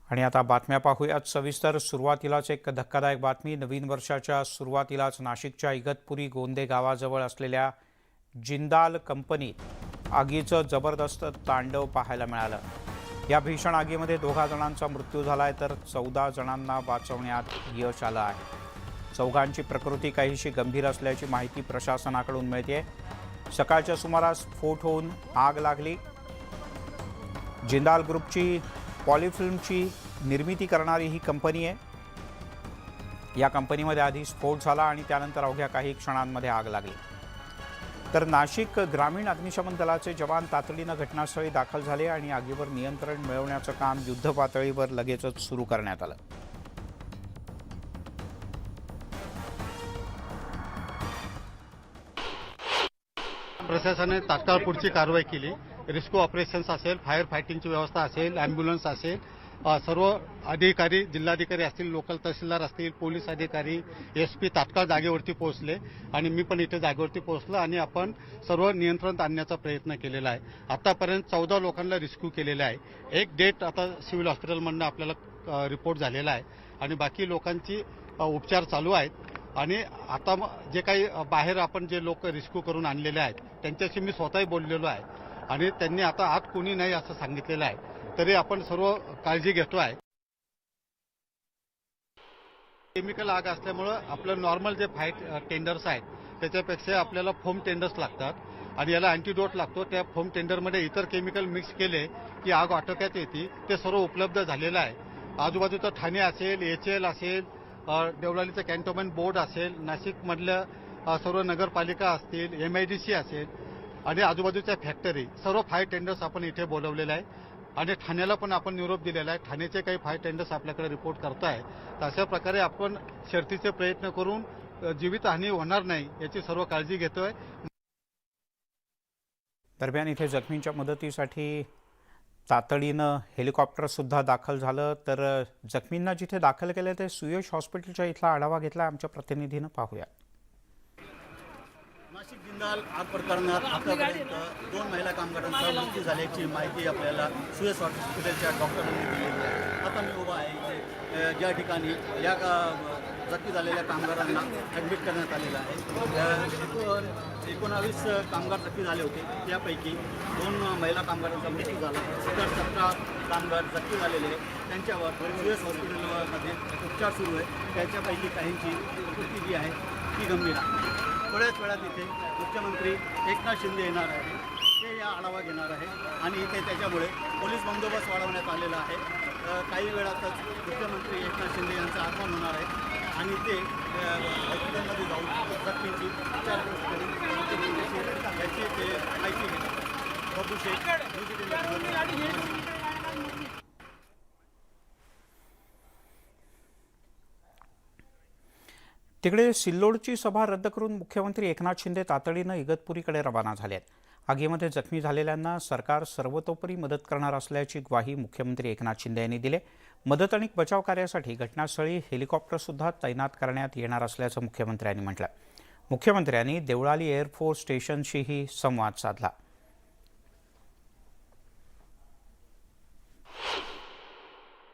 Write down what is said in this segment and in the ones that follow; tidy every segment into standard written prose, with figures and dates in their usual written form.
आणि आता बातम्या पाहूयात सविस्तर। सुरुवातीलाच एक धक्कादायक बातमी। नवीन वर्षाच्या सुरुवातीलाच नाशिकच्या इगतपुरी गोंदे गावाजवळ असलेल्या जिंदाल कंपनीत आगीचं जबरदस्त तांडव पाहायला मिळालं। या भीषण आगीमध्ये 2 जणांचा मृत्यू झालाय तर 14 जणांना वाचवण्यात यश आलं आहे। चौघांची प्रकृती काहीशी गंभीर असल्याची माहिती प्रशासनाकडून मिळते। सकाळच्या सुमारास स्फोट होऊन आग लागली। जिंदाल ग्रुपची पॉलीफिल्मची निर्मिती करणारी ही कंपनी आहे। या कंपनीमध्ये आधी स्फोट झाला आणि त्यानंतर अवघ्या काही क्षणांमध्ये आग लागली। तर नाशिक ग्रामीण अग्निशमन दलाचे जवान तातडीनं घटनास्थळी दाखल झाले आणि आगीवर नियंत्रण मिळवण्याचं काम युद्धपातळीवर लगेचच सुरू करण्यात आलं। प्रशासनाने तात्काळ पुढची कारवाई केली। रिस्क्यू ऑपरेशन्स असेल, फायर फायटिंगची व्यवस्था असेल, ॲम्ब्युलन्स असेल, सर्व अधिकारी, जिल्हाधिकारी असतील, लोकल तहसीलदार असतील, पोलीस अधिकारी, SP तात्काळ जागेवरती पोहोचले आणि मी पण इथे जागेवरती पोहोचलो आणि आपण सर्व नियंत्रणात आणण्याचा प्रयत्न केलेला आहे। आतापर्यंत 14 लोकांना रिस्क्यू केलेले आहे। एक डेथ आता सिव्हिल हॉस्पिटलमधून आपल्याला रिपोर्ट झालेला आहे आणि बाकी लोकांची उपचार चालू आहेत। आणि आता जे काही बाहेर आपण जे लोक रिस्क्यू करून आणलेले आहेत त्यांच्याशी मी स्वतःही बोललेलो आहे आणि त्यांनी आता आत कोणी नाही असं सांगितलेलं आहे। तरी आपण सर्व काळजी घेतो आहे। केमिकल आग असल्यामुळं आपलं नॉर्मल जे फायर टेंडर्स आहेत त्याच्यापेक्षा आपल्याला फोम टेंडर्स लागतात आणि याला अँटीडोट लागतो। त्या फोम टेंडरमध्ये इतर केमिकल मिक्स केले की आग आटोक्यात येते। ते सर्व उपलब्ध झालेलं आहे। आजूबाजूचं ठाणे असेल, HL असेल, देवळालीचं कॅन्टोन्मेंट बोर्ड असेल, नाशिकमधल्या सर्व नगरपालिका असतील, MIDC असेल आणि आजूबाजूच्या फॅक्टरी, सर्व फायर टेंडर्स आपण इथे बोलवलेले आहे आणि ठाण्याला पण आपण निरोप दिलेला आहे। ठाण्याचे काही फायर टेंडर्स आपल्याकडे रिपोर्ट करताय। तर अशा प्रकारे आपण शर्थीचे प्रयत्न करून जीवितहानी होणार नाही याची सर्व काळजी घेतोय। दरम्यान इथे जखमींच्या मदतीसाठी तातडीनं हेलिकॉप्टर सुद्धा दाखल झालं। तर जखमींना जिथे दाखल केलं ते सुयश हॉस्पिटलच्या इथला आढावा घेतला आमच्या प्रतिनिधीनं। पाहूया। नाशिक जिंदाल आग प्रकरणात आतापर्यंत 2 महिला कामगारांचा मृत्यू झाल्याची माहिती आपल्याला सुयश हॉस्पिटलच्या डॉक्टरांनी दिलेली आहे। आता मी उभा आहे इथे ज्या ठिकाणी या जखमी झालेल्या कामगारांना ॲडमिट करण्यात आलेलं आहे। 19 कामगार जखमी झाले होते, त्यापैकी 2 महिला कामगारांचा मृत्यू झाला, तर 17 कामगार जखमी झालेले आहेत। त्यांच्यावर सुयश हॉस्पिटलमध्ये उपचार सुरू आहे। त्याच्यापैकी काहींची प्रकृती जी आहे ती गंभीर आहे। थोड्याच वेळात इथे मुख्यमंत्री एकनाथ शिंदे येणार आहे, ते या आढावा घेणार आहे आणि इथे त्याच्यामुळे पोलीस बंदोबस्त वाढवण्यात आलेला आहे। काही वेळातच मुख्यमंत्री एकनाथ शिंदे यांचं आगमन होणार आहे आणि ते हॉस्पिटलमध्ये जाऊन जखमींची विचारपूस करून याची ते माहिती घेतात। प्रभू शेख तिकडे सिल्लोडची सभा रद्द करून मुख्यमंत्री एकनाथ शिंदे तातडीनं इगतपुरीकडे रवाना झाले आहेत। आगीमध्ये जखमी झालेल्यांना सरकार सर्वतोपरी मदत करणार असल्याची ग्वाही मुख्यमंत्री एकनाथ शिंदे यांनी दिली। मदत आणि बचाव कार्यासाठी घटनास्थळी हेलिकॉप्टर सुद्धा तैनात करण्यात येणार असल्याचं मुख्यमंत्र्यांनी म्हटलं। मुख्यमंत्र्यांनी देवळाली एअरफोर्स स्टेशनशीही संवाद साधला।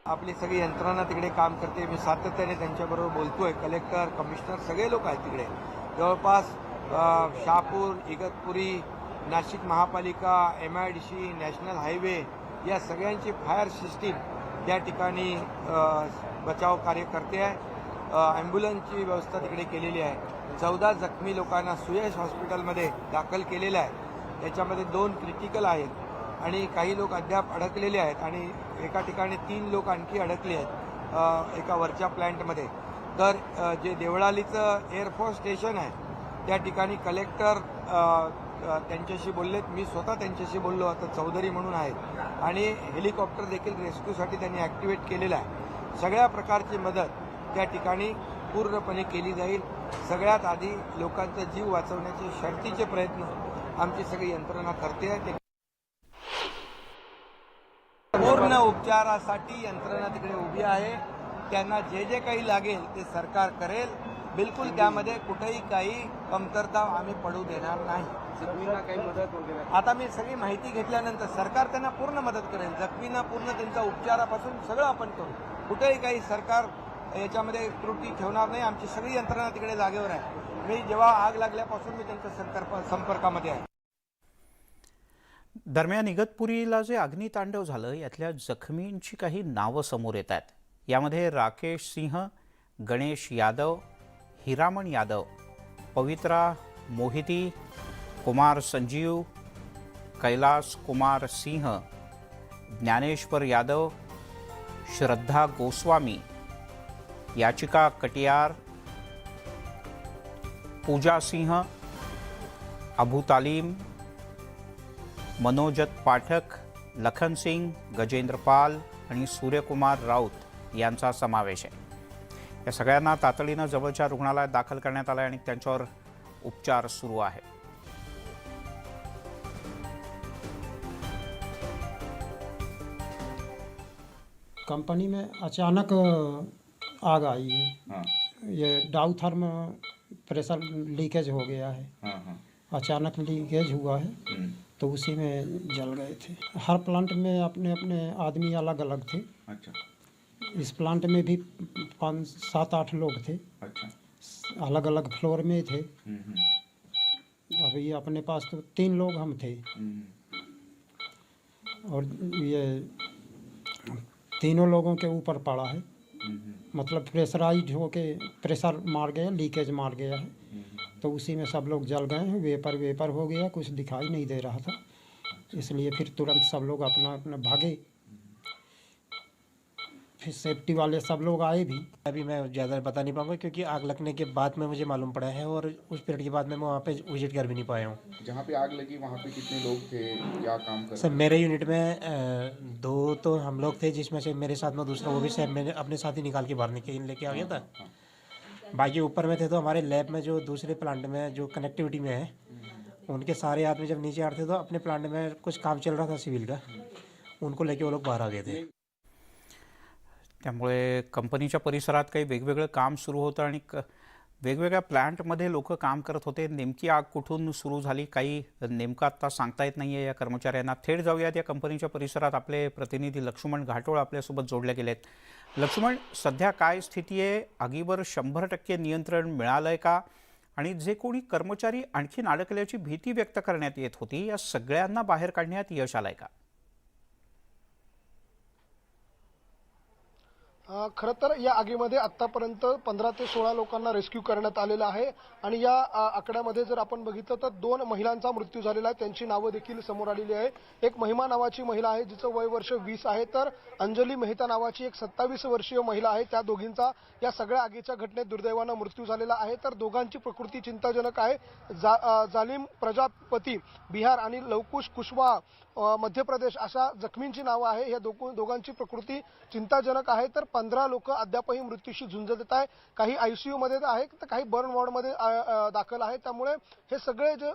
आपली सगळी यंत्रणा तिकडे काम करते। मी सातत्याने त्यांच्याबरोबर बोलतोय। कलेक्टर, कमिशनर सगळे लोक आहेत तिकडे। जवळपास शहापूर, इगतपुरी, नाशिक महापालिका, MIDC, नॅशनल हायवे या सगळ्यांची फायर सिस्टीम त्या ठिकाणी बचाव कार्य करते आहे। ॲम्ब्युलन्सची व्यवस्था तिकडे केलेली आहे। 14 जखमी लोकांना सुयश हॉस्पिटलमध्ये दाखल केलेलं आहे। त्याच्यामध्ये 2 क्रिटिकल आहेत आणि काही लोक अद्याप अडकलेले आहेत आणि एका ठिकाणी 3 लोक आणखी अडकले आहेत एका वरच्या प्लॅन्टमध्ये। तर जे देवळालीचं एअरफोर्स स्टेशन आहे त्या ठिकाणी कलेक्टर त्यांच्याशी बोललेत, मी स्वतः त्यांच्याशी बोललो। आता चौधरी म्हणून आहेत आणि हेलिकॉप्टर देखील रेस्क्यूसाठी त्यांनी ॲक्टिवेट केलेलं आहे। सगळ्या प्रकारची मदत त्या ठिकाणी पूर्णपणे केली जाईल। सगळ्यात आधी लोकांचा जीव वाचवण्याचे शर्थीचे प्रयत्न आमची सगळी यंत्रणा करते आहे। पूर्ण उपचारासाठी यंत्रणा तिकडे उभी आहे। त्यांना जे जे काही लागेल ते सरकार करेल। बिलकुल त्यामध्ये कुठेही काही कमतरता आम्ही पडू देणार नाही। जखमींना काही मदत वगैरे? आता मी सगळी माहिती घेतल्यानंतर सरकार त्यांना पूर्ण मदत करेल. जखमींना पूर्ण त्यांचा उपचारापासून सगळं आपण करू. कुठेही काही सरकार याच्यामध्ये त्रुटी ठेवणार नाही. आमची सगळी यंत्रणा तिकडे जागेवर आहे. मी जेव्हा आग लागल्यापासून मी त्यांच्या संपर्कामध्ये आहे. दरम्यान इगतपुरीला जे अग्नितांडव झालं यातल्या जखमींची काही नावं समोर येत आहेत. यामध्ये राकेश सिंह, गणेश यादव, हिरामण यादव, पवित्रा मोहिती, कुमार संजीव, कैलास कुमार सिंह, ज्ञानेश्वर यादव, श्रद्धा गोस्वामी, याचिका कटियार, पूजा सिंह, अबू तालीम, मनोजत पाठक, लखन सिंग, गजेंद्र पाल आणि सूर्यकुमार राऊत यांचा समावेश आहे. या सगळ्यांना तातडीनं जवळच्या रुग्णालयात दाखल करण्यात आलं आणि त्यांच्यावर उपचार सुरू आहे. कंपनी में अचानक आग आई है। ये डाउ थर्म प्रेशर लीकेज हो गया है। अचानक लीकेज हुआ है तो उसी में जल गए थे। हर प्लांट में अपने अपने आदमी अलग अलग थे। अच्छा। इस प्लांट में भी 5-7-8 लोग थे। अच्छा। अलग अलग फ्लोर में थे। अभी अपने पास तो 3 लोग हम थे और ये तीनों लोगों के ऊपर पड़ा है। मतलब प्रेशराइज होके प्रेशर मार गया, लीकेज मार गया है तो उसी में सब लोग जल गए हैं। वेपर हो गया, कुछ दिखाई नहीं दे रहा था, इसलिए फिर तुरंत सब लोग अपना अपना भागे। फिर सेफ्टी वाले सब लोग आए भी। अभी मैं ज़्यादा बता नहीं पाऊंगा क्योंकि आग लगने के बाद में मुझे मालूम पड़ा है और उस पीरियड के बाद में मैं वहाँ पे विजिट कर भी नहीं पाया हूँ। जहाँ पे आग लगी वहाँ पे कितने लोग थे, क्या काम कर सर मेरे यूनिट में 2 तो हम लोग थे, जिसमें से मेरे साथ में दूसरा वो भी सर मैंने अपने साथ ही निकाल के बाहर लेके आ गया था। बाकी ऊपर में थे तो हमारे लैब में जो दूसरे प्लांट में जो कनेक्टिविटी में है उनके सारे आदमी जब नीचे आते थे तो अपने प्लांट में कुछ काम चल रहा था सिविल का, उनको लेके वो लोग बाहर आ गए थे। त्यामुळे कंपनीच्या परिसरात काही वेगवेगळं काम सुरू होतं आणि वेगवेगळ्या प्लांटमध्ये लोक काम करत होते. नेमकी आग कुठून सुरू झाली काही नेमकं आत्ता सांगता येत नाही आहे या कर्मचाऱ्यांना. थेट जाऊयात या कंपनीच्या परिसरात. आपले प्रतिनिधी लक्ष्मण घाटोळ आपल्यासोबत जोडले गेलेत. लक्ष्मण, सध्या काय स्थिती आहे? आगीवर 100% नियंत्रण मिळालं आहे का? आणि जे कोणी कर्मचारी आणखीन अडकल्याची भीती व्यक्त करण्यात येत होती या सगळ्यांना बाहेर काढण्यात यश आलंय का? खरं तर या आगीमध्ये आतापर्यंत 15 ते 16 लोकांना रेस्क्यू करण्यात आलेलं आहे आणि या आकड्यामध्ये जर आपण बघितलं तर 2 महिलांचा मृत्यू झालेला आहे. त्यांची नावं देखील समोर आलेली आहे. एक महिमा नावाची महिला आहे जिचं वय वर्ष 20 आहे, तर अंजली मेहता नावाची एक 27 वर्षीय महिला आहे. त्या दोघींचा या सगळ्या आगीच्या घटनेत दुर्दैवानं मृत्यू झालेला आहे. तर दोघांची प्रकृती चिंताजनक आहे. जालिम प्रजापती बिहार आणि लवकुश कुशवाहा मध्य प्रदेश अशा जखमींची नावं आहे. या दोघांची प्रकृती चिंताजनक आहे. तर 15 लोक अद्यापही मृत्यूशी झुंज देत आहे. काही आयसीयू मध्ये आहे तर काही बर्न वॉर्डमध्ये दाखल आहे. त्यामुळे हे सगळे जे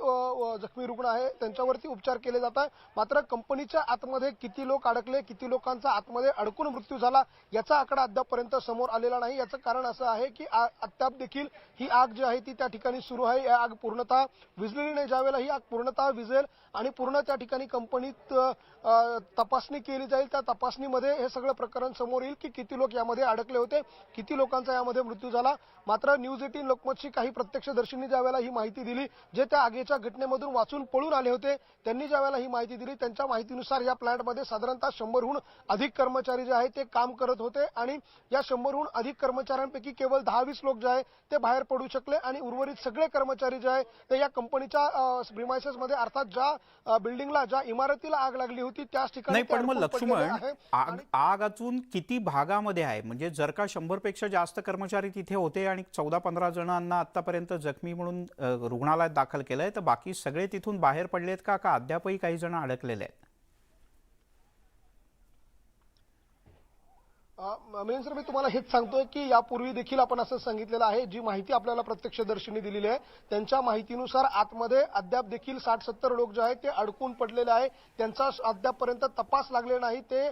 जखमी रुग्ण आहे त्यांच्यावरती उपचार केले जात आहे. मात्र कंपनीच्या आतमध्ये किती लोक अडकले, किती लोकांचा आतमध्ये अडकून मृत्यू झाला याचा आकडा अद्यापपर्यंत समोर आलेला नाही. याचं कारण असं आहे की अद्याप देखील ही आग जी आहे ती त्या ठिकाणी सुरू आहे. ही आग पूर्णतः विझलेली नाही. ज्यावेळेला ही आग पूर्णतः विझेल आणि पूर्ण त्या ठिकाणी कंपनीत तपासणी केली जाईल, त्या तपासणीमध्ये हे सगळं प्रकरण समोर येईल की किती लोक यामध्ये अडकले होते, किती लोकांचा यामध्ये मृत्यू झाला. मात्र न्यूज 18 लोकमतची काही प्रत्यक्षदर्शींनी ज्यावेळेला ही माहिती दिली, जे त्या आगीच्या घटनेमधून वाचून पळून आले होते, त्यांनी ज्यावेळेला ही माहिती दिली त्यांच्या माहितीनुसार या प्लांटमध्ये साधारणतः 100हून अधिक कर्मचारी जे आहेत ते काम करत होते आणि या 100हून अधिक कर्मचाऱ्यांपैकी केवळ 10-20 लोक जे आहेत ते बाहेर पडू शकले आणि उर्वरित सगळे कर्मचारी जे आहेत ते या कंपनीच्या प्रिमायसेसमध्ये अर्थात ज्या बिल्डिंगला ज्या इमारतीला आग लागली होती त्याच ठिकाणी. नाही पण मग लक्ष्मण, आग अजून किती भागामध्ये आहे? म्हणजे जर का 100 पेक्षा जास्त कर्मचारी तिथे होते आणि 14-15 जणांना आतापर्यंत जखमी म्हणून रुग्णालयात दाखल केलंय, तर बाकी सगळे तिथून बाहेर पडलेत का अद्यापही काही जण अडकलेले आहेत? मिलिंद सर, मी तुम्हाला हेच सांगतोय की यापूर्वी देखील आपण असं सांगितलेलं आहे, जी माहिती आपल्याला प्रत्यक्षदर्शींनी दिलेली आहे त्यांच्या माहितीनुसार आतमध्ये अद्याप देखील 60-70 लोक जे आहेत ते अडकून पडलेले आहे. त्यांचा अद्यापपर्यंत तपास लागले नाही, ते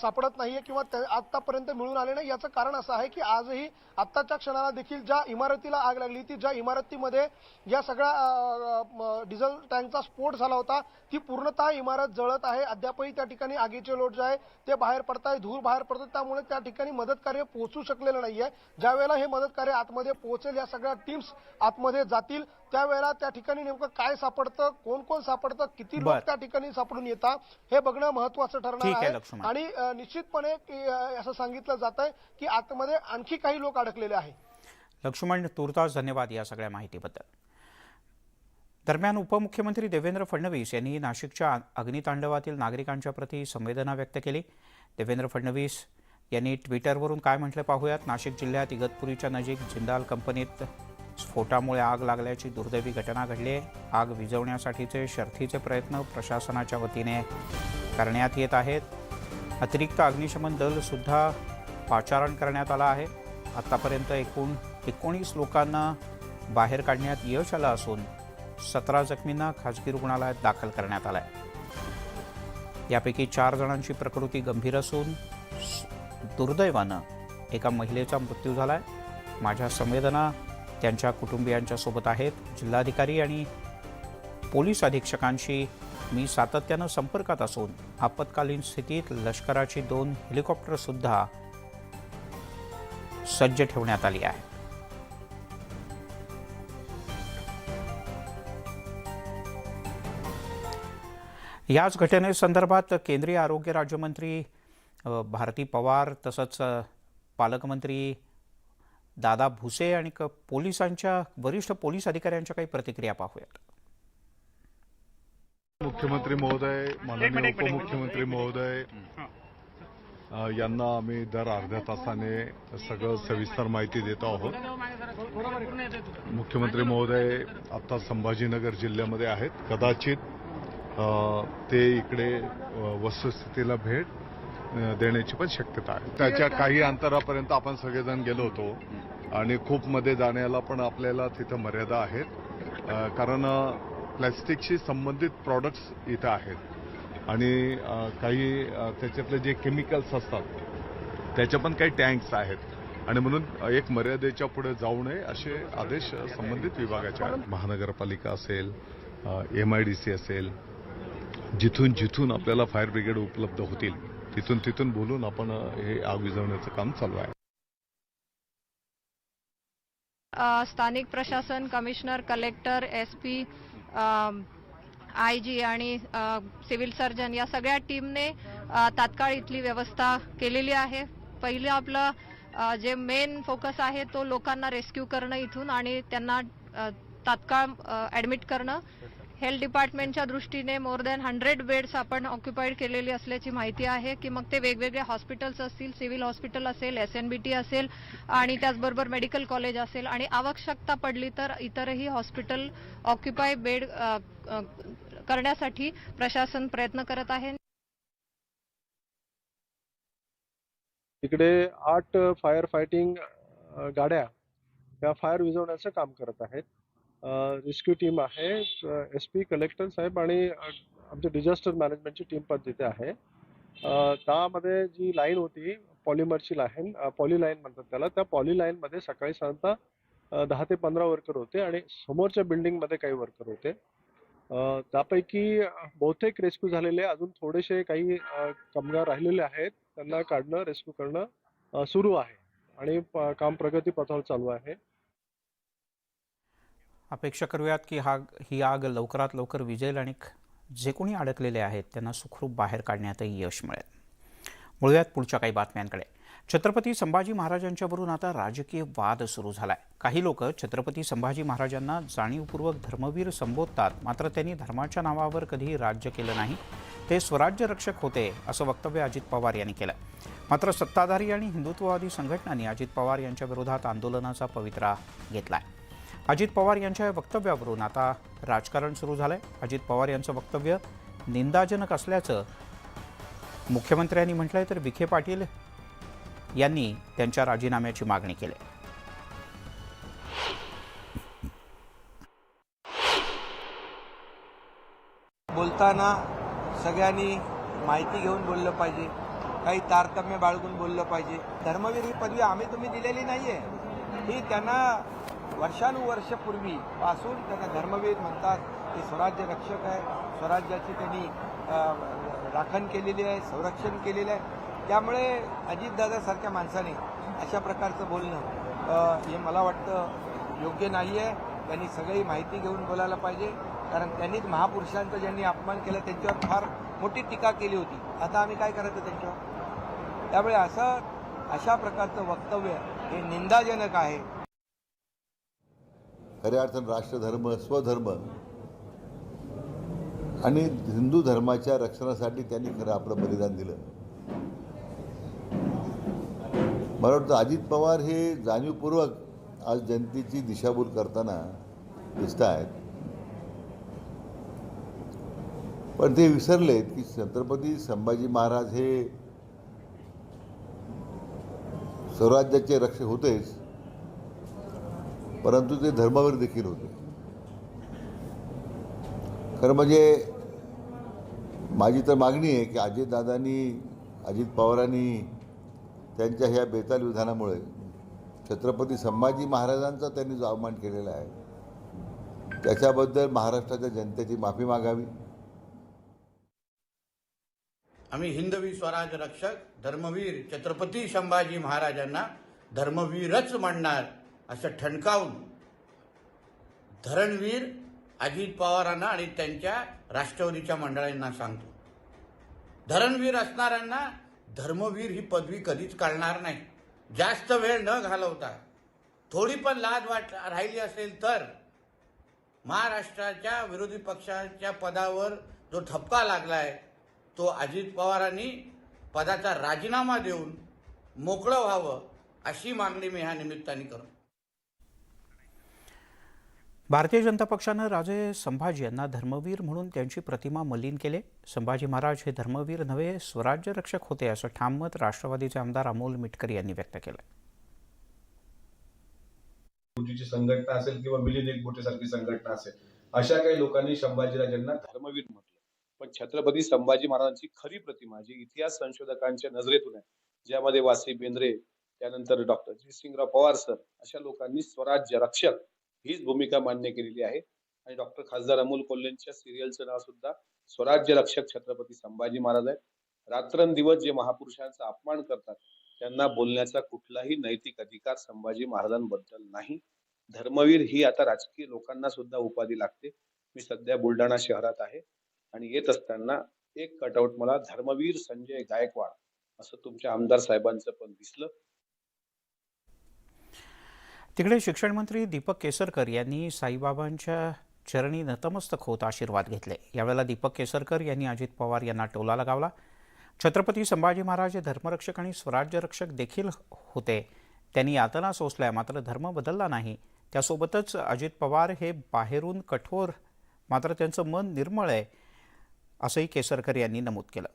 सापडत नाहीये किंवा आतापर्यंत मिळून आले नाही. याचं कारण असं आहे की आजही आत्ताच्या क्षणाला देखील ज्या इमारतीला आग लागली ती, ज्या इमारतीमध्ये या सगळ्या डिझेल टँकचा स्फोट झाला होता, ती पूर्णतः इमारत जळत आहे. अद्यापही त्या ठिकाणी आगीचे लोट जे आहे ते बाहेर पडत आहे, धूर बाहेर पडतो, त्यामुळे त्या ठिकाणी मदत कार्य पोहोचू शकलेलं नाहीये. ज्या वेळेला हे मदत कार्य आतमध्ये पोहोचेल, या सगळ्या टीम्स आतमध्ये जातील, त्यावेळेला त्या ठिकाणी नेमकं काय सापडतं, कोण कोण सापडतं, किती लोक त्या ठिकाणी सापडून येतात, हे बघणं महत्वाचं ठरणार आहे. आणि निश्चितपणे असं सांगितलं जात आहे की आतमध्ये आणखी काही लोक अडकलेले आहेत. लक्ष्मण, तुर्तास धन्यवाद या सगळ्या माहितीबद्दल. दरम्यान उपमुख्यमंत्री देवेंद्र फडणवीस यांनी नाशिकच्या अग्नितांडवातील नागरिकांच्या प्रति संवेदना व्यक्त केली. देवेंद्र फडणवीस यांनी ट्विटरवरून काय म्हटले पाहूयात. नाशिक जिल्ह्यात इगतपुरीच्या नजीक जिंदाल कंपनीत स्फोटामुळे आग लागल्याची दुर्दैवी घटना घडली आहे. आग विझवण्यासाठीचे शर्थीचे प्रयत्न प्रशासनाच्या वतीने करण्यात येत आहेत. अतिरिक्त अग्निशमन दल सुद्धा पाचारण करण्यात आलं आहे. आतापर्यंत एकूण 19 लोकांना बाहेर काढण्यात यश आलं असून 17 जखमींना खासगी रुग्णालयात दाखल करण्यात आलं आहे. यापैकी 4 जणांची प्रकृती गंभीर असून दुर्दैवानं एका महिलेचा मृत्यू झाला आहे. माझ्या संवेदना त्यांच्या कुटुंबियांच्या सोबत आहेत. जिल्हाधिकारी आणि पोलीस अधीक्षकांशी मी सातत्यानं संपर्कात असून आपत्कालीन स्थितीत लष्कराची 2 हेलिकॉप्टरसुद्धा सज्ज ठेवण्यात आली आहे. याच घटनेसंदर्भात केंद्रीय आरोग्य राज्यमंत्री भारती पवार तसंच पालकमंत्री दादा भुसे आणि पोलिसांच्या वरिष्ठ पोलीस अधिकाऱ्यांच्या काही प्रतिक्रिया पाहूयात. मुख्यमंत्री महोदय, माननीय उपमुख्यमंत्री महोदय यांना आम्ही दर अर्ध्या तासाने सगळं सविस्तर माहिती देतो आहोत. मुख्यमंत्री महोदय आता संभाजीनगर जिल्ह्यामध्ये आहेत. कदाचित ते इकडे वस्तुस्थितीला भेट देण्याची पण शक्यता आहे. त्याच्या काही अंतरापर्यंत आपण सगळेजण गेलो होतो आणि खूप मध्ये जाण्याला पण आपल्याला तिथं मर्यादा आहेत, कारण प्लॅस्टिकशी संबंधित प्रॉडक्ट्स इथं आहेत आणि काही त्याच्यातले जे केमिकल्स असतात त्याच्या पण काही टँक्स आहेत आणि म्हणून एक मर्यादेच्या पुढे जाऊ नये असे आदेश संबंधित विभागाचे आहेत. महानगरपालिका असेल, MIDC असेल, जिथून जिथून आपल्याला फायर ब्रिगेड उपलब्ध होतील तिथून बोलून आपण हे आग विझवण्याचं काम चालू आहे. स्थानिक प्रशासन, कमिशनर, कलेक्टर, SP, IG आणि सिव्हिल सर्जन या सगळ्या टीमने तात्काळ इथली व्यवस्था केलेली आहे. पहिलं आपलं जे मेन फोकस आहे तो लोकांना रेस्क्यू करणं इथून आणि त्यांना तात्काळ ॲडमिट करणं. हेल्थ डिपार्टमेंटच्या दृष्टीने मोर दॅन 100 बेड्स आपण ऑक्युपाईड केलेली असल्याची माहिती आहे की मग ते वेगवेगळे हॉस्पिटल्स असतील, सिव्हिल हॉस्पिटल असेल, SNBT असेल आणि त्याचबरोबर मेडिकल कॉलेज असेल आणि आवश्यकता पडली तर इतरही हॉस्पिटल ऑक्युपाय बेड करण्यासाठी प्रशासन प्रयत्न करत आहे. इकडे 8 फायर फायटिंग गाड्या या फायर विझवण्याचं काम करत आहेत. रेस्क्यू टीम आहे, SP, कलेक्टर साहेब आणि आमची डिझास्टर मॅनेजमेंटची टीम पण तिथे आहे. त्यामध्ये जी लाईन होती पॉलिमरची लाईन, पॉली लाईन म्हणतात त्याला, त्या पॉली लाईनमध्ये सकाळी साधारणतः 10 ते 15 वर्कर होते आणि समोरच्या बिल्डिंगमध्ये काही वर्कर होते. त्यापैकी बहुतेक रेस्क्यू झालेले, अजून थोडेसे काही कामगार राहिलेले आहेत, त्यांना काढणं, रेस्क्यू करणं सुरू आहे आणि काम प्रगतीपथावर चालू आहे. अपेक्षा करूयात की ही आग लवकरात लवकर विझेल आणि जे कोणी अडकलेले आहेत त्यांना सुखरूप बाहेर काढण्यातही यश मिळेल. वळूयात पुढच्या काही बातम्यांकडे. छत्रपती संभाजी महाराजांच्यावरून आता राजकीय वाद सुरू झालाय. काही लोक छत्रपती संभाजी महाराजांना जाणीवपूर्वक धर्मवीर संबोधतात, मात्र त्यांनी धर्माच्या नावावर कधीही राज्य केलं नाही, ते स्वराज्य रक्षक होते असं वक्तव्य अजित पवार यांनी केलं. मात्र सत्ताधारी आणि हिंदुत्ववादी संघटनांनी अजित पवार यांच्या विरोधात आंदोलनाचा पवित्रा घेतलाय. अजित पवार यांच्या वक्तव्यावरून आता राजकारण सुरू झालंय. अजित पवार यांचं वक्तव्य निंदाजनक असल्याचं मुख्यमंत्र्यांनी म्हटलंय, तर विखे पाटील यांनी त्यांच्या राजीनाम्याची मागणी केली. बोलताना सगळ्यांनी माहिती घेऊन बोललं पाहिजे, काही तारतम्य बाळगून बोललं पाहिजे. धर्मवीर ही पदवी आम्ही तुम्ही दिलेली नाहीये, ही त्यांना वर्षानुवर्षपूर्वी पासून त्यांना धर्मवीर म्हणतात. ते स्वराज्य रक्षक आहे, स्वराज्याची त्यांनी राखण केलेली आहे, संरक्षण केलेलं आहे. त्यामुळे अजितदादासारख्या माणसाने अशा प्रकारचं बोलणं हे मला वाटतं योग्य नाही आहे. त्यांनी सगळी माहिती घेऊन बोलायला पाहिजे, कारण त्यांनीच महापुरुषांचा ज्यांनी अपमान केला त्यांच्यावर फार मोठी टीका केली होती. आता आम्ही काय करायचं त्यांच्यावर? त्यामुळे अशा प्रकारचं वक्तव्य हे निंदाजनक आहे. खऱ्या अर्थानं राष्ट्रधर्म, स्वधर्म आणि हिंदू धर्माच्या रक्षणासाठी त्यांनी खरं आपलं बलिदान दिलं. मला वाटतं अजित पवार हे जाणीवपूर्वक आज जनतेची दिशाभूल करताना दिसत आहेत. पण ते विसरलेत की छत्रपती संभाजी महाराज हे स्वराज्याचे रक्षक होतेच, परंतु ते धर्मवीर देखील होते. खरं म्हणजे माझी तर मागणी आहे की अजित पवारांनी त्यांच्या ह्या बेताल विधानामुळे छत्रपती संभाजी महाराजांचा त्यांनी जो अवमान केलेला आहे त्याच्याबद्दल महाराष्ट्राच्या जनतेची माफी मागावी. आम्ही हिंदवी स्वराज रक्षक धर्मवीर छत्रपती संभाजी महाराजांना धर्मवीरच म्हणणार असं ठणकावून धरणवीर अजित पवारांना आणि त्यांच्या राष्ट्रवादीच्या मंडळींना सांगतो. धरणवीर असणाऱ्यांना धर्मवीर ही पदवी कधीच कळणार नाही. जास्त वेळ न घालवता थोडी पण लाज राहिली असेल तर महाराष्ट्राच्या विरोधी पक्षाच्या पदावर जो ठपका लागलाय तो अजित पवारांनी पदाचा राजीनामा देऊन मोकळं व्हावं अशी मागणी मी ह्या निमित्ताने करतो. भारतीय जनता पक्षानं राजे संभाजी यांना धर्मवीर म्हणून त्यांची प्रतिमा मलिन केले. संभाजी महाराज हे धर्मवीर नव्हे स्वराज्य रक्षक होते असं ठाम मत राष्ट्रवादीचे आमदार अमोल मिटकर यांनी व्यक्त केलं. ची संघटना असेल किंवा मिलिंद एकबोटेसारखी संघटना असेल, अशा काही लोकांनी संभाजीराजांना धर्मवीर म्हटलं. पण छत्रपती संभाजी महाराजांची खरी प्रतिमा जी इतिहास संशोधकांच्या नजरेतून आहे, ज्यामध्ये वासी बेंद्रे, त्यानंतर डॉक्टर जयसिंगराव पवार सर अशा लोकांनी स्वराज्य रक्षक हीच भूमिका मान्य केलेली आहे. आणि डॉक्टर खासदार अमोल कोल्हेंच्या सिरियलचं नाव सुद्धा स्वराज्य रक्षक छत्रपती संभाजी महाराज आहे. रात्रंदिवस जे महापुरुषांचा अपमान करतात त्यांना बोलण्याचा कुठलाही नैतिक अधिकार संभाजी महाराजांबद्दल नाही. धर्मवीर ही आता राजकीय लोकांना सुद्धा उपाधी लागते. मी सध्या बुलढाणा शहरात आहे आणि येत असताना एक कटआउट मला धर्मवीर संजय गायकवाड असं तुमच्या आमदार साहेबांचं पण दिसलं. तिकडे शिक्षण मंत्री दीपक केसरकर यांनी साईबाबांच्या चरणी नतमस्तक होत आशीर्वाद घेतले. यावेळेला दीपक केसरकर यांनी अजित पवार यांना टोला लगावला. छत्रपती संभाजी महाराज हे धर्मरक्षक आणि स्वराज्य रक्षक देखील होते. त्यांनी यातना सोसल्या, मात्र धर्म बदलला नाही. त्यासोबतच अजित पवार हे बाहेरून कठोर, मात्र त्यांचं मन निर्मळ आहे असंही केसरकर यांनी नमूद केलं.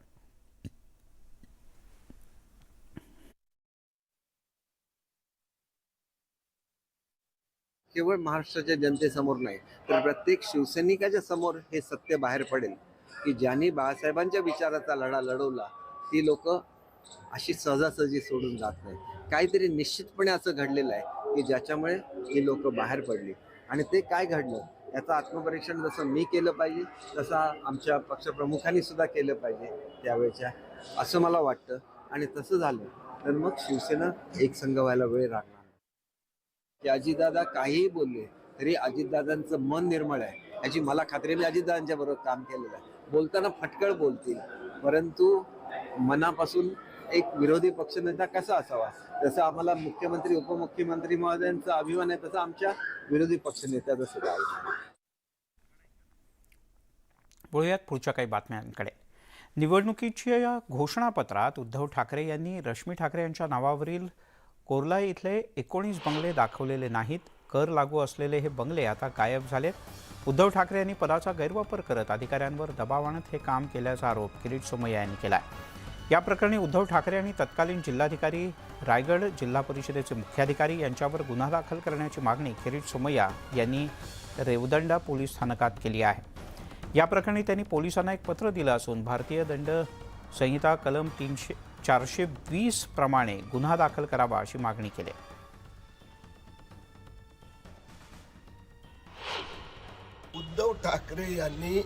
केवळ महाराष्ट्राच्या जनतेसमोर नाही तर प्रत्येक शिवसैनिकाच्या समोर हे सत्य बाहेर पडेल की ज्यांनी बाळासाहेबांच्या विचाराचा लढा लढवला ती लोक अशी सहजासहजी सोडून जात नाही. काहीतरी निश्चितपणे असं घडलेलं आहे की ज्याच्यामुळे ही लोक बाहेर पडली. आणि ते काय घडलं याचं आत्मपरीक्षण जसं मी केलं पाहिजे तसं आमच्या पक्षप्रमुखांनी सुद्धा केलं पाहिजे त्यावेळेच्या, असं मला वाटतं. आणि तसं झालं तर मग शिवसेना एक संघ व्हायला वेळ लागणार की अजितदादा काहीही बोलले तरी अजितदादांचं मन निर्मळ आहे याची मला खात्री. मी अजितदादांच्या बरोबर काम केलेलं आहे. बोलताना फटकळ बोलतील, परंतु मनापासून एक विरोधी पक्षनेता कसा असावा तसं आम्हाला मुख्यमंत्री उपमुख्यमंत्री महोदयांचा अभिमान आहे, तसं आमच्या विरोधी पक्षनेत्याचं सुद्धा आहे. बोलूयात पुढच्या काही बातम्यांकडे. निवडणुकीच्या घोषणापत्रात उद्धव ठाकरे यांनी रश्मी ठाकरे यांच्या नावावरील कोर्लाई इथले 19 बंगले दाखवलेले नाहीत. कर लागू असलेले हे बंगले आता गायब झालेत. उद्धव ठाकरे यांनी पदाचा गैरवापर करत अधिकाऱ्यांवर दबाव आणत हे काम केल्याचा आरोप किरीट सोमय्या यांनी केला. या प्रकरणी उद्धव ठाकरे आणि तत्कालीन जिल्हाधिकारी रायगड जिल्हा परिषदेचे मुख्याधिकारी यांच्यावर गुन्हा दाखल करण्याची मागणी किरीट सोमय्या यांनी रेवदंडा पोलीस स्थानकात केली आहे. या प्रकरणी त्यांनी पोलिसांना एक पत्र दिलं असून भारतीय दंड संहिता कलम 420 प्रमाणे गुन्हा दाखल करावा अशी मागणी केली. उद्धव ठाकरे यांनी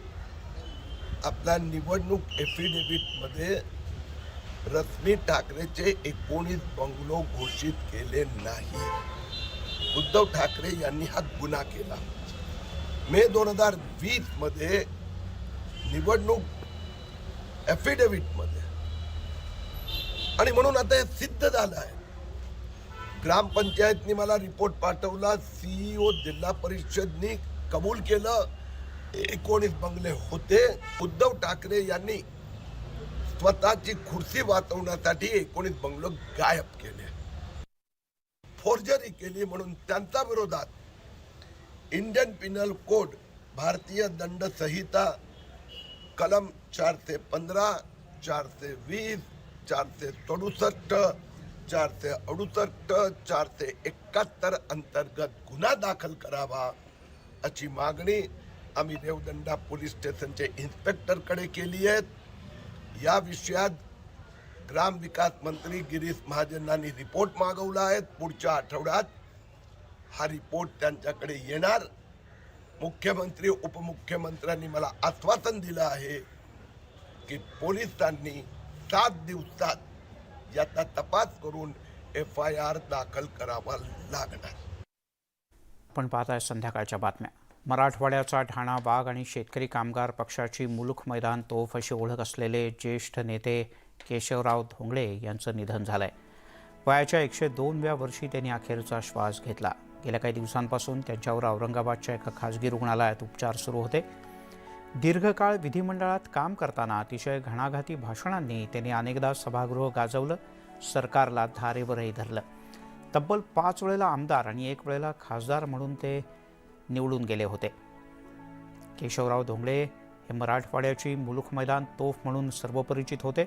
आपल्या निवडणूक एफिडेव्हिटमध्ये रश्मी ठाकरेचे 19 बंगलो घोषित केले नाही. उद्धव ठाकरे यांनी हा गुन्हा केला. मे 2020 मध्ये निवडणूक एफिडेव्हिटमध्ये, आणि म्हणून आता हे सिद्ध झालं आहे. ग्रामपंचायतनी मला रिपोर्ट पाठवला, CEO जिल्हा परिषदनी कबूल केलं 19 बंगले होते. उद्धव ठाकरे यांनी स्वतःची खुर्ची वाचवण्यासाठी 19 बंगलो गायब केले, फोर्जरी केली. म्हणून त्यांच्या विरोधात इंडियन पिनल कोड भारतीय दंड संहिता कलम 415, 420, 467, 468, 471 अंतर्गत गुन्हा दाखल करावा अशी मागणी आम्ही रेवदंडा पोलीस स्टेशनचे इन्स्पेक्टरकडे केली आहे. या विषयात ग्रामविकास मंत्री गिरीश महाजनांनी रिपोर्ट मागवला आहे. पुढच्या आठवड्यात हा रिपोर्ट त्यांच्याकडे येणार. मुख्यमंत्री उपमुख्यमंत्र्यांनी मला आश्वासन दिलं आहे की पोलिसांनी 7 दिवसात याचा तपास करून FIR दाखल करावा लागणार. पण पाहताय संध्याकाळच्या बातम्या. मराठवाड्याचा ठाणा वाघ आणि शेतकरी कामगार पक्षाची मुलूक मैदान तोफ अशी ओळख असलेले ज्येष्ठ नेते केशवराव धोंगळे यांचं निधन झालंय. वयाच्या 102व्या वर्षी त्यांनी अखेरचा श्वास घेतला. गेल्या काही दिवसांपासून त्यांच्यावर औरंगाबादच्या एका खासगी रुग्णालयात उपचार सुरू होते. दीर्घकाळ विधिमंडळात काम करताना अतिशय घणाघाती भाषणांनी त्यांनी अनेकदा सभागृह गाजवलं, सरकारला धारेवरही धरलं. तब्बल 5 वेळेला आमदार आणि 1 वेळेला खासदार म्हणून ते निवडून गेले होते. केशवराव धोंगळे हे मराठवाड्याची मुलूक मैदान तोफ म्हणून सर्वपरिचित होते.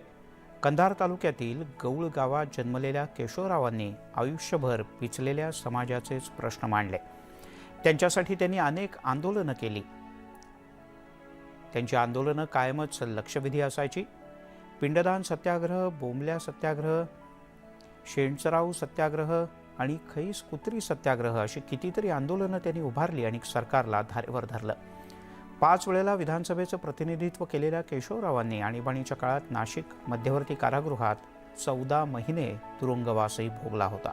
कंधार तालुक्यातील गौळ गावात जन्मलेल्या केशवरावांनी आयुष्यभर पिचलेल्या समाजाचेच प्रश्न मांडले. त्यांच्यासाठी त्यांनी अनेक आंदोलनं केली. त्यांची आंदोलनं कायमच लक्षवेधी असायची. पिंडदान सत्याग्रह, बोंबल्या सत्याग्रह, शेणचराव सत्याग्रह आणि खैस कुत्री सत्याग्रह अशी कितीतरी आंदोलनं त्यांनी उभारली आणि सरकारला धारेवर धरलं. 5 वेळेला विधानसभेचं प्रतिनिधित्व केलेल्या केशवरावांनी आणीबाणीच्या काळात नाशिक मध्यवर्ती कारागृहात 14 महिने तुरुंगवासही भोगला होता.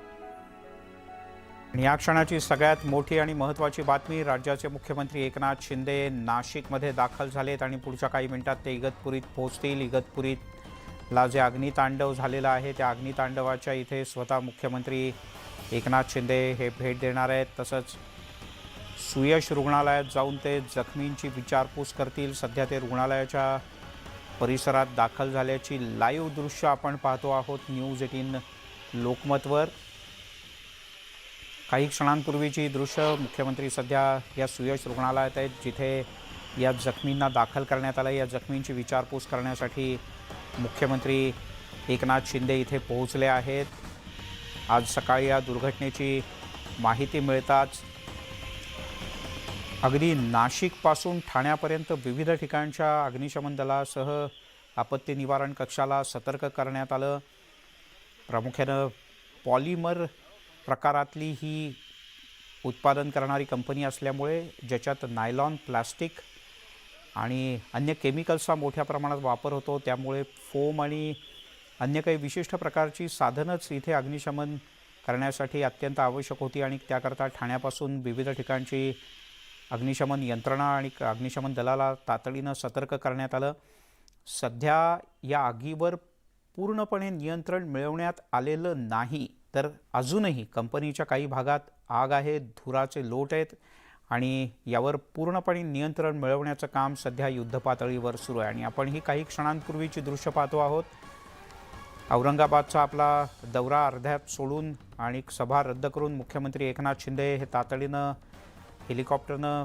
आणि या क्षणाची सगळ्यात मोठी आणि महत्त्वाची बातमी, राज्याचे मुख्यमंत्री एकनाथ शिंदे नाशिकमध्ये दाखल झालेत आणि पुढच्या काही मिनिटात ते इगतपुरीत पोहोचतील. इगतपुरीतला जे अग्नितांडव झालेलं आहे त्या अग्नितांडवाच्या इथे स्वतः मुख्यमंत्री एकनाथ शिंदे हे भेट देणार आहेत. तसंच सुयश रुग्णालयात जाऊन ते जखमींची विचारपूस करतील. सध्या ते रुग्णालयाच्या परिसरात दाखल झाल्याची लाईव्ह दृश्य आपण पाहतो आहोत न्यूज 18 लोकमतवर. काही क्षणांपूर्वीची दृश्य, मुख्यमंत्री सध्या या सुयश रुग्णालयात आहेत जिथे या जखमींना दाखल करण्यात आलं. या जखमींची विचारपूस करण्यासाठी मुख्यमंत्री एकनाथ शिंदे इथे पोहोचले आहेत. आज सकाळी या दुर्घटनेची माहिती मिळताच अगदी नाशिकपासून ठाण्यापर्यंत विविध ठिकाणच्या अग्निशमन दलासह आपत्ती निवारण कक्षाला सतर्क करण्यात आलं. प्रामुख्यानं पॉलिमर प्रकारातली ही उत्पादन करणारी कंपनी असल्यामुळे ज्याच्यात नायलॉन, प्लास्टिक आणि अन्य केमिकल्सचा मोठ्या प्रमाणात वापर होतो, त्यामुळे फोम आणि अन्य काही विशिष्ट प्रकारची साधनच इथे अग्निशमन करण्यासाठी अत्यंत आवश्यक होती आणि त्याकरता ठाण्यापासून विविध ठिकाणची अग्निशमन यंत्रणा आणि अग्निशमन दलाला तातडीनं सतर्क करण्यात आलं. सध्या या आगीवर पूर्णपणे नियंत्रण मिळवण्यात आलेलं नाही, तर अजूनही कंपनीच्या काही भागात आग आहे, धुराचे लोट आहेत आणि यावर पूर्णपणे नियंत्रण मिळवण्याचं काम सध्या युद्धपातळीवर सुरू आहे. आणि आपण ही काही क्षणांपूर्वीची दृश्य पाहतो आहोत. औरंगाबादचा आपला दौरा अर्ध्यात सोडून आणि सभा रद्द करून मुख्यमंत्री एकनाथ शिंदे हे तातडीनं हेलिकॉप्टरनं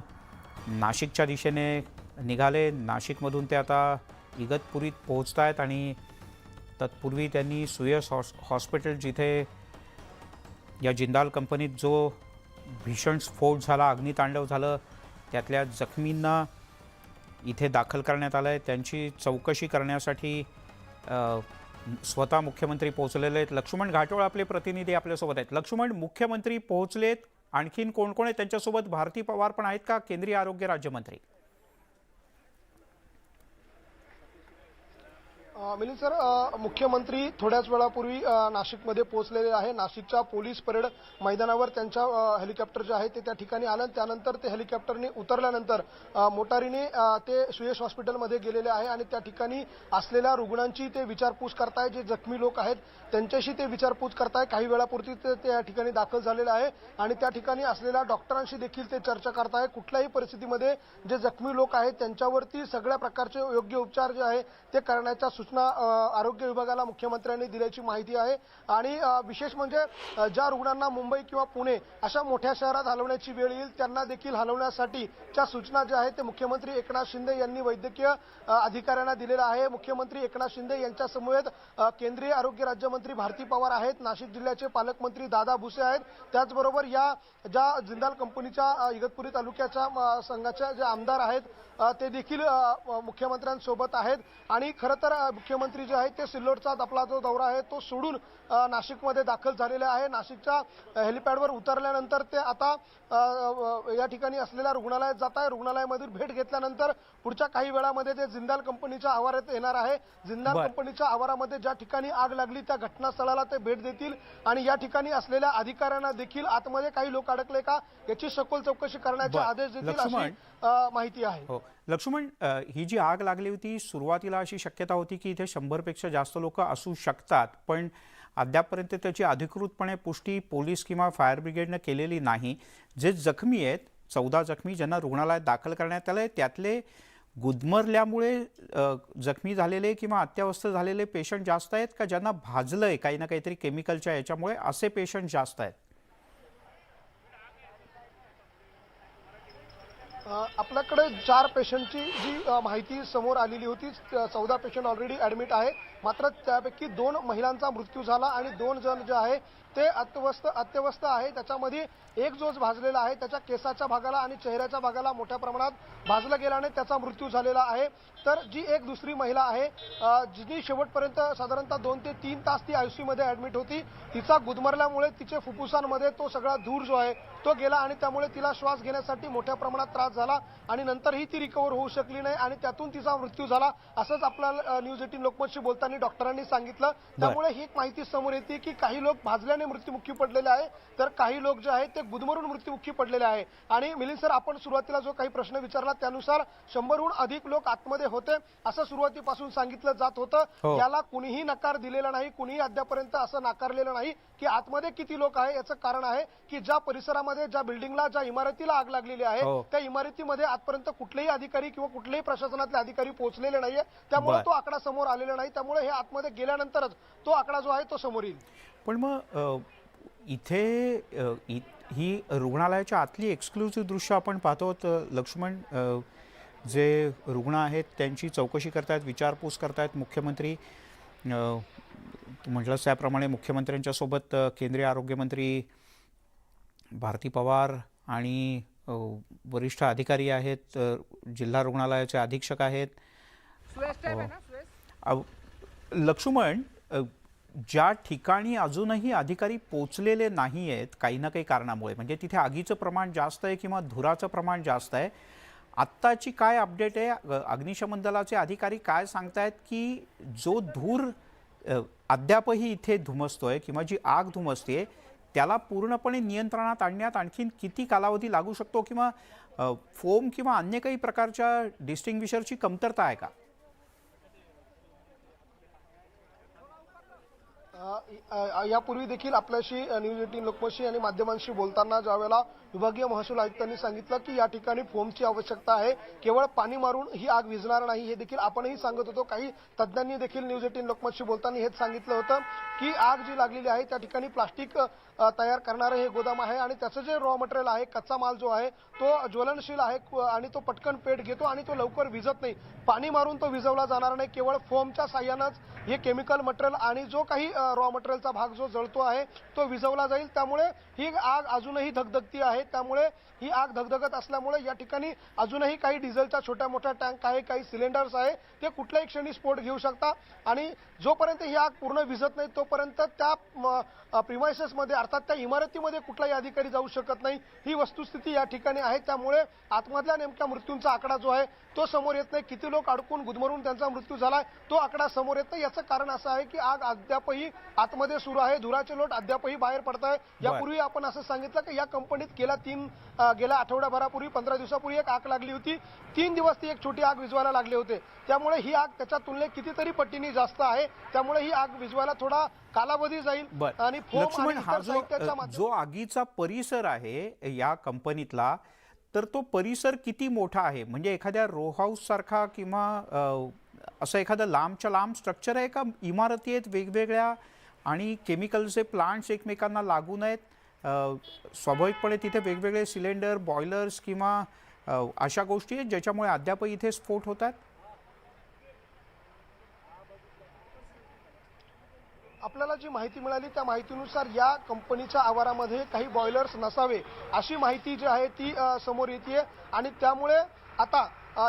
नाशिकच्या दिशेने निघाले. नाशिकमधून ते आता इगतपुरीत पोहोचत आहेत आणि तत्पूर्वी त्यांनी सुयस हॉस्पिटल जिथे या जिंदाल कंपनीत जो भीषण स्फोट झाला, अग्नितांडव झालं, त्यातल्या जखमींना इथे दाखल करण्यात आलं आहे. त्यांची चौकशी करण्यासाठी स्वतः मुख्यमंत्री पोहोचलेले आहेत. लक्ष्मण घाटोळ आपले प्रतिनिधी आपल्यासोबत आहेत. लक्ष्मण, मुख्यमंत्री पोहोचलेत, आणखीन कोण कोण आहेत त्यांच्यासोबत? भारती पवार पण आहेत का, केंद्रीय आरोग्य राज्यमंत्री? मिलिंद सर, मुख्यमंत्री थोड्याच वेळापूर्वी नाशिकमध्ये पोहोचलेले आहे. नाशिकच्या पोलीस परेड मैदानावर त्यांच्या हेलिकॉप्टर जे आहे ते त्या ठिकाणी आलं. त्यानंतर ते हेलिकॉप्टरने उतरल्यानंतर मोटारीने ते सुयश हॉस्पिटलमध्ये गेलेले आहे आणि त्या ठिकाणी असलेल्या रुग्णांची ते विचारपूस करताय. जे जखमी लोक आहेत त्यांच्याशी ते विचारपूस करताय. काही वेळापूर्वी ते त्या ठिकाणी दाखल झालेले आहे आणि त्या ठिकाणी असलेल्या डॉक्टरांशी देखील ते चर्चा करताय. कुठल्याही परिस्थितीमध्ये जे जखमी लोक आहेत त्यांच्यावरती सगळ्या प्रकारचे योग्य उपचार जे आहे ते करण्याच्या सूचना आरोग्य विभागाला मुख्यमंत्र्यांनी दिल्याची माहिती आहे. आणि विशेष म्हणजे ज्या रुग्णांना मुंबई किंवा पुणे अशा मोठ्या शहरात हलवण्याची वेळ येईल त्यांना देखील हलवण्यासाठीच्या सूचना ज्या आहेत ते मुख्यमंत्री एकनाथ शिंदे यांनी वैद्यकीय अधिकाऱ्यांना दिलेल्या आहे. मुख्यमंत्री एकनाथ शिंदे यांच्या समवेत केंद्रीय आरोग्य राज्यमंत्री भारती पवार आहेत, नाशिक जिल्ह्याचे पालकमंत्री दादा भुसे आहेत, त्याचबरोबर या ज्या जिंदाल कंपनीच्या इगतपुरी तालुक्याच्या संघाचे जे आमदार आहेत ते देखील मुख्यमंत्र्यांसोबत आहेत. आणि खरं तर मुख्यमंत्री जे आहेत ते सिल्लोडचा आपला जो दौरा आहे तो सोडून नाशिकमध्ये दाखल झालेले आहे. नाशिकच्या हेलिपॅडवर उतरल्यानंतर ते आता या ठिकाणी असलेल्या रुग्णालयात जात आहे. रुग्णालयामधील भेट घेतल्यानंतर पुढच्या काही वेळामध्ये ते जिंदाल कंपनीच्या आवारात येणार आहे. जिंदाल कंपनीच्या आवारामध्ये ज्या ठिकाणी आग लागली त्या घटनास्थळाला ते भेट देतील आणि या ठिकाणी असलेल्या अधिकाऱ्यांना देखील आतमध्ये काही लोक अडकले का याची सखोल चौकशी करण्याचे आदेश देतील अशी माहिती आहे. हो लक्ष्मण, ही जी आग लागली होती सुरुवातीला अशी शक्यता होती की इथे 100 पेक्षा जास्त लोक असू शकतात, पण अद्यापपर्यंत त्याची अधिकृतपणे पुष्टी पोलीस किंवा फायर ब्रिगेडने केलेली नाही. जे जखमी आहेत 14 जखमी ज्यांना रुग्णालयात दाखल करण्यात आलंय त्यातले गुदमरल्यामुळे जखमी झालेले किंवा अत्यवस्थ झालेले पेशंट जास्त आहेत का ज्यांना भाजलंय काही ना काहीतरी केमिकलच्या याच्यामुळे असे पेशंट जास्त आहेत? आपल्याकडे 4 पेशंटची जी माहिती समोर आलेली होती. 14 पेशंट ऑलरेडी ॲडमिट आहे. मात्र त्यापैकी 2 महिलांचा मृत्यू झाला आणि 2 जण जे आहे ते अत्यवस्थ आहे. त्याच्यामध्ये एक जो भाजलेला आहे त्याच्या केसाच्या भागाला आणि चेहऱ्याच्या भागाला मोठ्या प्रमाणात भाजलं गेल्याने त्याचा मृत्यू झालेला आहे. तर जी एक दुसरी महिला आहे जिनी शेवटपर्यंत साधारणतः 2 ते 3 तास ती आयसीयूमध्ये ॲडमिट होती. तिचा गुदमरल्यामुळे तिचे फुफ्फुसांमध्ये तो सगळा धूर जो आहे तो गेला आणि त्यामुळे तिला श्वास घेण्यासाठी मोठ्या प्रमाणात त्रास झाला आणि नंतरही ती रिकवर होऊ शकली नाही आणि त्यातून तिचा मृत्यू झाला असंच आपल्याला न्यूज 18 लोकमतशी बोलताना डॉक्टरांनी सांगितलं. त्यामुळे ही एक माहिती समोर येते की काही लोक भाजल्याने मृत्युमुखी पडलेले आहे तर काही लोक जे आहेत ते गुदमरून मृत्युमुखी पडलेले आहे. आणि मिलिंद सर, आपण सुरुवातीला जो काही प्रश्न विचारला त्यानुसार 100हून अधिक लोक आतमध्ये होते असं सुरुवातीपासून सांगितलं जात होतं. याला कुणीही नकार दिलेला नाही, कुणीही अद्यापर्यंत असं नाकारलेलं नाही की आतमध्ये किती लोक आहे. याचं कारण आहे की ज्या परिसरामध्ये ज्या बिल्डिंगला ज्या इमारतीला आग लागलेली आहे त्या इमारतीमध्ये आजपर्यंत कुठलेही अधिकारी किंवा कुठलेही प्रशासनातले अधिकारी पोहोचलेले नाहीये. त्यामुळे तो आकडा समोर आलेला नाही. त्यामुळे हे आतमध्ये गेल्यानंतरच तो आकडा जो आहे तो समोर येईल. पण मग इथे ही रुग्णालयाच्या आतली एक्सक्लुसिव्ह दृश्य आपण पाहतो. लक्ष्मण, जे रुग्ण आहेत त्यांची चौकशी करतायत, विचारपूस करतायत मुख्यमंत्री. म्हटलंच त्याप्रमाणे मुख्यमंत्र्यांच्या सोबत केंद्रीय आरोग्यमंत्री भारती पवार आणि वरिष्ठ अधिकारी आहेत, जिल्हा रुग्णालयाचे अधीक्षक आहेत. लक्ष्मण, ज्या ठिकाणी अजूनही अधिकारी पोचलेले नाही आहेत काही ना काही कारणामुळे, म्हणजे तिथे आगीचं प्रमाण जास्त आहे किंवा धुराचं प्रमाण जास्त आहे, आत्ताची काय अपडेट आहे? अग्निशमन दलाचे अधिकारी काय सांगतायत की जो धूर अद्यापही इथे धुमसतोय किंवा जी आग धुमसते त्याला पूर्णपणे नियंत्रणात आणण्यात आणखीन किती कालावधी लागू शकतो किंवा फोम किंवा अन्य काही प्रकारच्या डिस्टिंग्विशरची कमतरता आहे का? यापूर्वी देखील आपल्याशी न्यूज 18 लोकमतशी आणि माध्यमांशी बोलताना ज्यावेळेला विभागीय महसूल आयुक्तांनी सांगितलं की या ठिकाणी फोमची आवश्यकता आहे, केवळ पाणी मारून ही आग विझणार नाही, हे देखील आपणही सांगत होतो. काही तज्ज्ञांनी देखील न्यूज 18 लोकमतशी बोलताना हेच सांगितलं होतं की आग जी लागलेली आहे त्या ठिकाणी प्लास्टिक तयार करणारं हे गोदाम आहे आणि त्याचं जे रॉ मटेरियल आहे, कच्चा माल जो आहे तो ज्वलनशील आहे आणि तो पटकन पेट घेतो आणि तो लवकर विझत नाही. पाणी मारून तो विझवला जाणार नाही, केवळ फोमच्या साह्यानंच हे केमिकल मटेरियल आणि जो काही रॉ मटेरियलचा भाग जो जळतो आहे तो विझवला जाईल. त्यामुळे ही आग अजूनही धगधगती आहे. त्यामुळे ही आग धगधगत असल्यामुळे या ठिकाणी अजूनही काही डिझेलच्या छोट्या मोठ्या टँक आहे, काही सिलेंडर्स आहे, ते कुठल्याही क्षणी स्फोट घेऊ शकतात आणि जोपर्यंत ही आग पूर्ण विझत नाही तोपर्यंत त्या प्रिमायसेसमध्ये अर्थात त्या इमारतीमध्ये कुठलाही अधिकारी जाऊ शकत नाही. ही वस्तुस्थिती या ठिकाणी आहे. त्यामुळे आतमधल्या नेमक्या मृत्यूंचा आकडा जो आहे तो समोर येत नाही. किती लोक अडकून गुदमरून त्यांचा मृत्यू झालाय तो आकडा समोर येत नाही. याचं कारण असं आहे की आग अद्यापही आतमध्ये सुरू आहे, धुराचे लोट अद्यापही बाहेर पडत आहे. यापूर्वी आपण असं सांगितलं की या कंपनीत गेल्या आठवड्याभरापूर्वी 15 दिवसापूर्वी एक आग लागली होती. 3 दिवस ती एक छोटी आग विझवायला लागले होते. त्यामुळे ही आग त्याच्या तुलनेत कितीतरी पटीने जास्त आहे. त्यामुळे ही आग विझवायला थोडा कालावधी जाईल आणि लक्ष्मण, हा जो आगीचा परिसर आहे या कंपनीतला, तर तो परिसर किती मोठा आहे? म्हणजे एखाद्या रो हाऊस सारखा किंवा असं एखादं लांबच्या लांब स्ट्रक्चर आहे का? इमारती आहेत वेगवेगळ्या आणि केमिकलचे प्लांट्स एकमेकांना लागून आहेत. स्वाभाविकपणे तिथे वेगवेगळे सिलेंडर, बॉयलर्स किंवा अशा गोष्टी आहेत ज्याच्यामुळे अद्यापही इथे स्फोट होतात. आपल्याला जी माहिती मिळाली त्या माहितीनुसार या कंपनीच्या आवारामध्ये काही बॉयलर्स नसावे अशी माहिती जी आहे ती समोर येते आणि त्यामुळे आता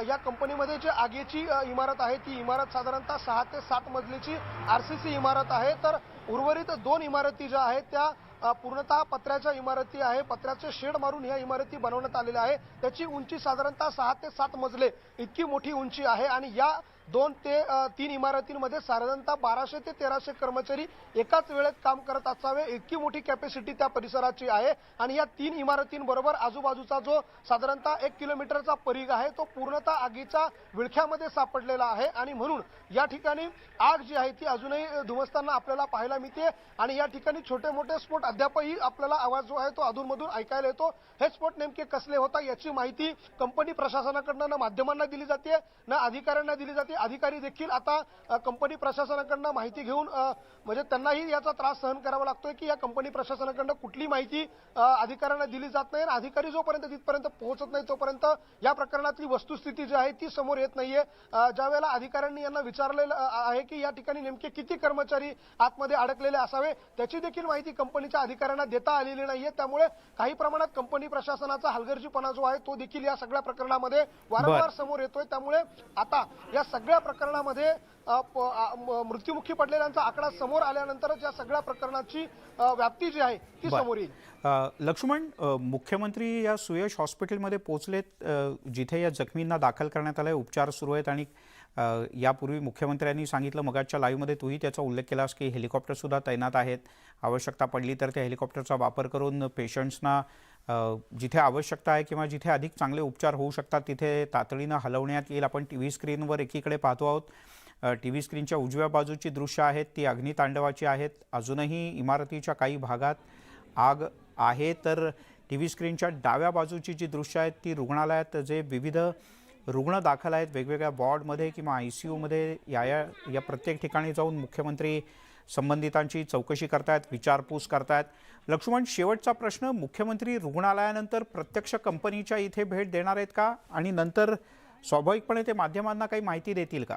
या कंपनीमध्ये जी आगीची इमारत आहे ती इमारत साधारणतः 6 ते 7 मजलीची RCC इमारत आहे. तर उर्वरित 2 इमारती ज्या आहेत त्या पूर्णतः पत्र्याच्या इमारती आहे. पत्र्याचे शेड मारून ह्या इमारती बनवण्यात आलेल्या आहे. त्याची उंची साधारणतः 6 ते 7 मजले इतकी मोठी उंची आहे आणि या 2 ते 3 इमारतींमध्ये साधारणतः 1200 ते 1300 कर्मचारी एकाच वेळेत काम करत असावे इतकी मोठी कॅपॅसिटी त्या परिसराची आहे. आणि या 3 इमारतींबरोबर आजूबाजूचा जो साधारणतः 1 किलोमीटरचा परिघ आहे तो पूर्णतः आगीच्या विळख्यामध्ये सापडलेला आहे आणि म्हणून या ठिकाणी आग जी आहे ती अजूनही धुमसताना आपल्याला पाहायला मिळते आणि या ठिकाणी छोटे मोठे स्फोट अद्यापही आपल्याला आवाज जो आहे तो अधूनमधून ऐकायला येतो. हे स्फोट नेमके कसले होतात याची माहिती कंपनी प्रशासनाकडनं ना माध्यमांना दिली जाते ना अधिकाऱ्यांना दिली जाते. अधिकारी देखील आता कंपनी प्रशासनाकडनं माहिती घेऊन म्हणजे त्यांनाही याचा त्रास सहन करावा लागतोय की या कंपनी प्रशासनाकडनं कुठली माहिती अधिकाऱ्यांना दिली जात नाही. अधिकारी जोपर्यंत तिथपर्यंत पोहोचत नाही तोपर्यंत या प्रकरणातली वस्तुस्थिती जी आहे ती समोर येत नाहीये. ज्यावेळेला अधिकाऱ्यांनी यांना विचारलेलं आहे की या ठिकाणी नेमके किती कर्मचारी आतमध्ये अडकलेले असावे त्याची देखील माहिती कंपनीच्या अधिकाऱ्यांना देता आलेली नाहीये. त्यामुळे काही प्रमाणात कंपनी प्रशासनाचा हलगर्जीपणा जो आहे तो देखील या सगळ्या प्रकरणामध्ये वारंवार समोर येतोय. त्यामुळे आता या सगळ्या प्रकरणामध्ये मृत्युमुखी पडलेल्यांचा आकडा समोर आल्यानंतरच या सगळ्या प्रकरणाची व्याप्ती जी आहे ती समोर येईल. लक्ष्मण, मुख्यमंत्री या सुयश हॉस्पिटलमध्ये पोहोचलेत जिथे या जखमींना दाखल करण्यात आलंय, उपचार सुरू आहेत आणि यापूर्वी मुख्यमंत्र्यांनी सांगितलं, मगाच्या लाईव्हमध्ये तूही त्याचा उल्लेख केलास की हेलिकॉप्टरसुद्धा तैनात आहेत. आवश्यकता पडली तर त्या हेलिकॉप्टरचा वापर करून पेशंट्सना जिथे आवश्यकता आहे किंवा जिथे अधिक चांगले उपचार होऊ शकतात तिथे तातडीनं हलवण्यात येईल. आपण TV स्क्रीनवर एकीकडे पाहतो आहोत. TV स्क्रीनच्या उजव्या बाजूची दृश्य आहेत ती अग्नितांडवाची आहेत. अजूनही इमारतीच्या काही भागात आग आहे. तर TV स्क्रीनच्या डाव्या बाजूची जी दृश्य आहेत ती रुग्णालयात जे विविध रुग्ण दाखल आहेत वेगवेगळ्या वॉर्डमध्ये किंवा ICUमध्ये या प्रत्येक ठिकाणी जाऊन मुख्यमंत्री संबंधितांची चौकशी करतायत, विचारपूस करतायत. लक्ष्मण, शेवटचा प्रश्न, मुख्यमंत्री रुग्णालयानंतर प्रत्यक्ष कंपनीच्या इथे भेट देणार आहेत का आणि नंतर स्वाभाविकपणे ते माध्यमांना काही माहिती देतील का?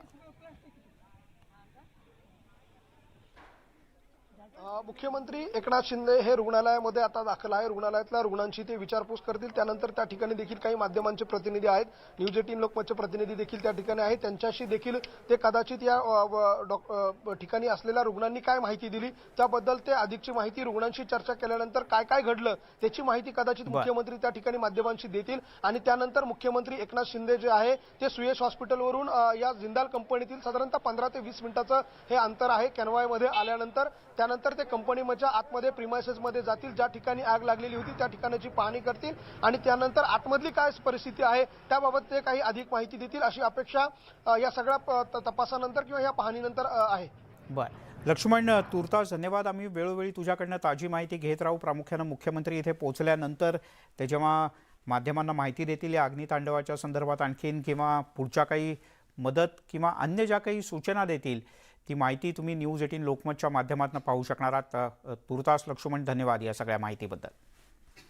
मुख्यमंत्री एकनाथ शिंदे हे रुग्णालयामध्ये आता दाखल आहे. रुग्णालयातल्या रुग्णांची ते विचारपूस करतील. त्यानंतर त्या ठिकाणी देखील काही माध्यमांचे प्रतिनिधी आहेत, न्यूज 18 लोकमतचे प्रतिनिधी देखील त्या ठिकाणी आहेत. त्यांच्याशी देखील ते कदाचित या ठिकाणी असलेल्या रुग्णांनी काय माहिती दिली त्याबद्दल ते अधिकची माहिती रुग्णांशी चर्चा केल्यानंतर काय काय घडलं त्याची माहिती कदाचित मुख्यमंत्री त्या ठिकाणी माध्यमांशी देतील आणि त्यानंतर मुख्यमंत्री एकनाथ शिंदे जे आहे ते सुयश हॉस्पिटलवरून या जिंदाल कंपनीतील साधारणतः 15 ते 20 मिनिटाचं हे अंतर आहे. कॅनवायमध्ये आल्यानंतर त्यानंतर ते कंपनीच्या आतमध्ये प्रिमायसेसमध्ये जातील, ज्या ठिकाणी आग लागलेली होती त्या ठिकाणाची पाहणी करतील आणि त्यानंतर आतमधली काय परिस्थिती आहे त्याबाबत ते काही अधिक माहिती देतील अशी अपेक्षा या सगळ्या तपासानंतर किंवा या पाहणीनंतर आहे. बरं. लक्ष्मण, तुर्तास धन्यवाद. आम्ही वेळोवेळी तुझ्याकडनं ताजी माहिती घेत राहू. प्रामुख्यानं मुख्यमंत्री इथे पोहोचल्यानंतर ते जेव्हा माध्यमांना माहिती देतील या अग्नितांडवाच्या संदर्भात आणखीन किंवा पुढच्या काही मदत किंवा अन्य ज्या काही सूचना देतील ती माहिती तुम्ही न्यूज 18 लोकमतच्या माध्यमातून पाहू शकणार आहात. तुर्तास लक्ष्मण, धन्यवाद या सगळ्या माहितीबद्दल.